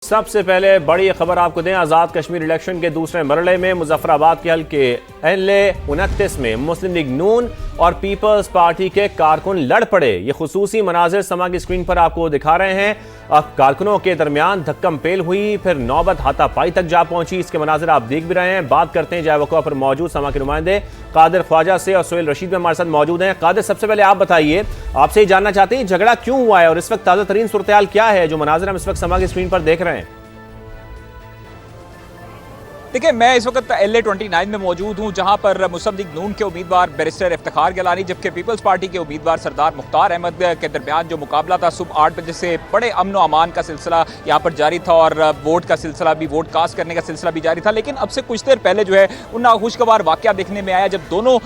सबसे पहले बड़ी खबर आपको दें, आज़ाद कश्मीर इलेक्शन के दूसरे मरहले में मुजफ्फराबाद के हल्के LA-29 में मुस्लिम लीग नून और पीपल्स पार्टी के कारकुन लड़ पड़े। ये खुसूसी मनाजिर समा की स्क्रीन पर आपको दिखा रहे हैं। कारकुनों के दरमियान धक्कम पेल हुई, फिर नौबत हाथापाई तक जा पहुंची। इसके मनाजिर आप देख भी रहे हैं। बात करते हैं जायवकुआ पर मौजूद समा के नुमाइंदे कादिर ख्वाजा से और सुहेल रशीद भी हमारे साथ मौजूद हैं। कादिर, सबसे पहले आप बताइए, आपसे ही जानना चाहते हैं झगड़ा क्यों हुआ है और इस वक्त ताज़ा तरीन सूरत हाल क्या है जो मनाजिर हम इस वक्त समा की स्क्रीन पर देख रहे हैं। देखिए, मैं इस वक्त LA-29 में मौजूद हूं, जहां पर मुस्लिम लीग नून के उम्मीदवार बैरिस्टर इफ्तिखार गिलानी जबकि पीपल्स पार्टी के उम्मीदवार सरदार मुख्तार अहमद के दरमियान जो मुकाबला था सुबह 8 बजे से बड़े अमन व अमान का सिलसिला यहां पर जारी था और वोट का सिलसिला भी, वोट कास्ट करने का सिलसिला भी जारी था। लेकिन अब से कुछ देर पहले जो है उन नाखुशगवार वाक़या देखने में आया जब दोनों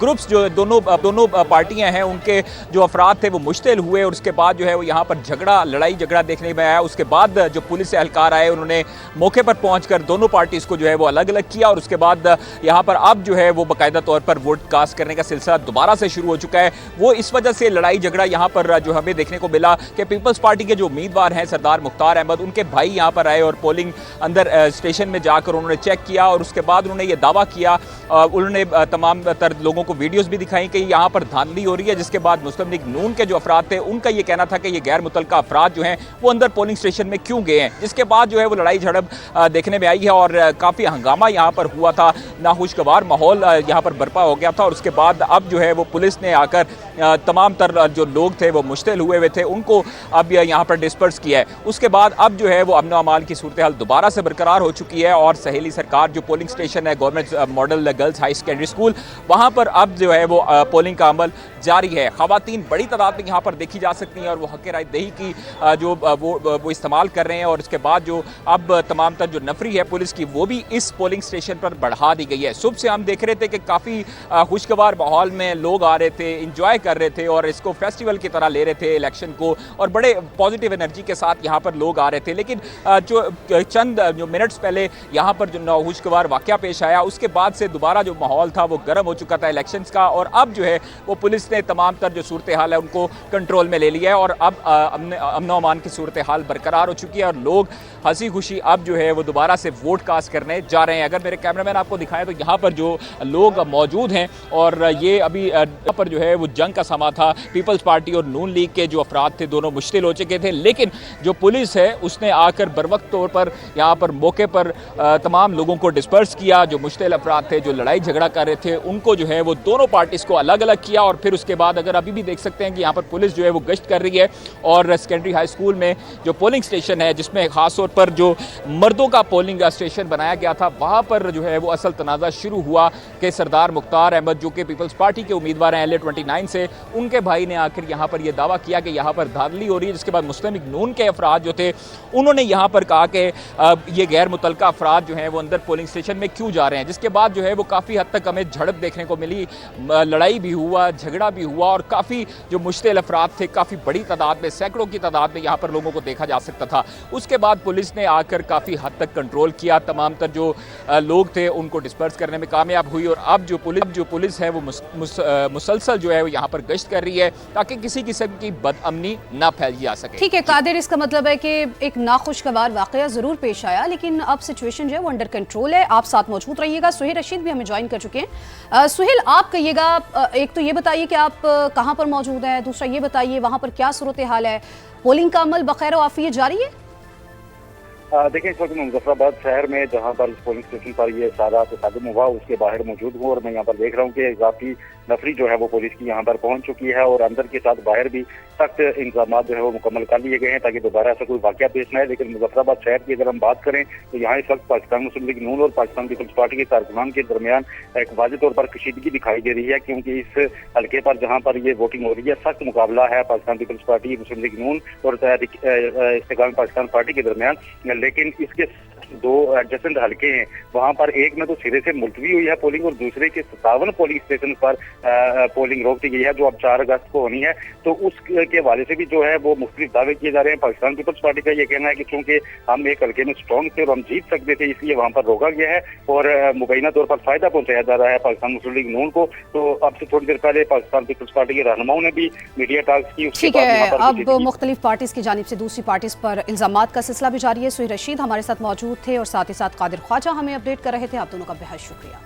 ग्रुप्स जो दोनों पार्टियाँ हैं उनके जो अफराद थे वो मुश्तिल हुए और उसके बाद जो है वो यहाँ पर लड़ाई झगड़ा देखने में आया। उसके बाद जो पुलिस एहलकार आए उन्होंने मौके पर पहुँच कर दोनों पार्टीज़ को जो है वो अलग अलग किया और उसके बाद यहाँ पर अब जो है वो बाकायदा तौर पर वोट कास्ट करने का सिलसिला दोबारा से शुरू हो चुका है। वो इस वजह से लड़ाई झगड़ा यहाँ पर जो हमें देखने को मिला कि पीपल्स पार्टी के जो उम्मीदवार हैं सरदार मुख्तार अहमद, उनके भाई यहाँ पर आए और पोलिंग अंदर स्टेशन में जाकर उन्होंने चेक किया और उसके बाद उन्होंने ये दावा किया, उन्होंने तमाम तर लोगों को वीडियोस भी दिखाई कि यहाँ पर धांधली हो रही है। जिसके बाद मुस्लिम लीग नून के जो अफराद थे उनका ये कहना था कि ये गैर मुतल्लका अफराद जो हैं वो अंदर पोलिंग स्टेशन में क्यों गए हैं। जिसके बाद जो है वो लड़ाई झड़प देखने में आई है और काफ़ी हंगामा यहाँ पर हुआ था, नाखुशगवार माहौल यहाँ पर बर्पा हो गया था। और उसके बाद अब जो है वो पुलिस ने आकर तमाम तर जो लोग थे वो मुश्तिल हुए थे उनको अब यहाँ पर डिस्पर्स किया है। उसके बाद अब जो है वो अमन अमान की सूरत हाल दोबारा से बरकरार हो चुकी है और सहेली सरकार जो पोलिंग स्टेशन है government model girls high secondary school, वहाँ पर अब जो है वो पोलिंग का अमल जारी है। ख़वातीन बड़ी तादाद में यहाँ पर देखी जा सकती हैं और वो हक़ राय दही की जो वो इस्तेमाल कर रहे हैं। और उसके बाद जो अब तमाम तर जो नफरी है पुलिस की वो भी इस पोलिंग स्टेशन पर बढ़ा दी गई है। सुबह से हम देख रहे थे कि काफ़ी खुशगवार माहौल में लोग आ रहे थे, इंजॉय कर रहे थे और इसको फेस्टिवल की तरह ले रहे थे इलेक्शन को और बड़े पॉजिटिव एनर्जी के साथ यहाँ पर लोग आ रहे थे। लेकिन जो चंद जो मिनट्स पहले यहाँ पर जो नाखुशगवार वाक़या पेश आया उसके बाद से दोबारा जो माहौल था वो गर्म हो चुका था इलेक्शंस का और अब जो है वो पुलिस ने तमाम तर जो सूरत हाल है उनको कंट्रोल में ले लिया है और अब अमन अमान की सूरत हाल बरकरार हो चुकी है और लोग हंसी खुशी अब जो है वो दोबारा से वोट कास्ट करने जा रहे हैं। अगर मेरे कैमरामैन आपको दिखाएं तो यहाँ पर जो लोग मौजूद हैं और ये अभी यहाँ पर जो है वो जंग का समा था। पीपल्स पार्टी और नून लीग के जो अफराद थे दोनों मुश्तिल हो चुके थे, लेकिन जो पुलिस है उसने आकर बरवक्त तौर पर यहाँ पर मौके पर तमाम लोगों को डिस्पर्स किया। जो मुश्तिल अफराद थे जो लड़ाई झगड़ा कर रहे थे उनको जो है वो दोनों पार्टीज़ को अलग अलग किया और फिर उसके बाद अगर अभी भी देख सकते हैं कि यहाँ पर पुलिस जो है वो गश्त कर रही है और सेकेंडरी हाई स्कूल में जो पोलिंग स्टेशन है जिसमें खास तौर पर जो मर्दों का पोलिंग स्टेशन बनाया गया था वहाँ पर जो है वो असल तनाज़ा शुरू हुआ कि सरदार मुख्तार अहमद जो कि पीपल्स पार्टी के उम्मीदवार हैं LA-29 से, उनके भाई ने आकर यहाँ पर यह दावा किया कि यहाँ पर धांधली हो रही है। जिसके बाद मुस्लिम लीग नून के अफराद जो थे उन्होंने यहाँ पर कहा कि ये गैर मुतल्लका अफराद जो हैं वो अंदर पोलिंग स्टेशन में क्यों जा रहे हैं। जिसके बाद जो है वो काफ़ी हद तक हमें झड़प देखने को मिली, लड़ाई भी हुआ, झगड़ा भी हुआ और काफ़ी जो मुश्तिल अफराद थे काफ़ी बड़ी तादाद में, सैकड़ों की तादाद में यहाँ पर लोगों को देखा जा सकता था। उसके बाद पुलिस ने आकर काफ़ी हद तक कंट्रोल किया, तमाम तर जो लोग थे उनको डिस्पर्स करने में कामयाब हुई और अब जो पुलिस है वो मुसलसल जो है वो यहाँ पर गश्त कर रही है ताकि किसी किस्म की बदअमनी ना फैल जा सके। ठीक है कादिर, इसका मतलब है कि एक नाखुशगवार वाकया जरूर पेश आया लेकिन अब सिचुएशन जो है वो अंडर कंट्रोल है। आप साथ मौजूद रहिएगा। सुहेल रशीद भी हमें ज्वाइन कर चुके हैं। सुहेल, आप कहिएगा, एक तो ये बताइए कि आप कहाँ पर मौजूद हैं, दूसरा ये बताइए वहाँ पर क्या सूरत हाल है, पोलिंग का अमल बखैर आफियत जारी है? देखिए, इस वक्त मैं मुजफ्फराबाद शहर में जहाँ पर पोलिंग स्टेशन पर ये सारा तसादुम हुआ उसके बाहर मौजूद हूँ और मैं यहाँ पर देख रहा हूँ कि काफ़ी नफरी जो है वो पुलिस की यहाँ पर पहुँच चुकी है और अंदर के साथ बाहर भी सख्त इंतजाम जो है वो मुकम्मल कर लिए गए हैं ताकि दोबारा ऐसा कोई वाक़या पेश न आए। लेकिन मुजफ्फराबाद शहर की अगर हम बात करें तो यहाँ इस वक्त पाकिस्तान मुस्लिम लीग नून और पाकिस्तान पीपल्स पार्टी के कारकुनान के दरमियान एक वाज़ेह तौर पर कशीदगी दिखाई दे रही है क्योंकि इस हल्के पर जहाँ पर ये वोटिंग हो रही है सख्त मुकाबला है पाकिस्तान पीपल्स पार्टी, मुस्लिम लीग नून और इस्तेकाम पाकिस्तान पार्टी के दरमियान। लेकिन इसके दो एडजेसेंट हल्के हैं, वहां पर एक में तो सिरे से मुलतवी हुई है पोलिंग और दूसरे के 57 पोलिंग स्टेशन पर पोलिंग रोक दी गई है, जो अब 4 अगस्त को होनी है। तो उसके हवाले से भी जो है वो मुख्तलिफ दावे किए जा रहे हैं। पाकिस्तान पीपल्स पार्टी का ये कहना है कि चूंकि हम एक हल्के में स्ट्रॉन्ग थे और हम जीत सकते थे, इसलिए वहां पर रोका गया है और मुबैना तौर पर फायदा पहुंचाया जा रहा है पाकिस्तान मुस्लिम लीग नून को। तो अब से थोड़ी देर पहले पाकिस्तान पीपल्स पार्टी के रहनुमाओं ने भी मीडिया टॉक्स की। ठीक है, अब मुख्तलिफ पार्टीज की जानिब से दूसरी पार्टीज पर इल्जामात का सिलसिला भी जारी है। सुहेल रशीद हमारे साथ मौजूद थे और साथ ही साथ कादिर ख्वाजा हमें अपडेट कर रहे थे। आप दोनों का बेहद शुक्रिया।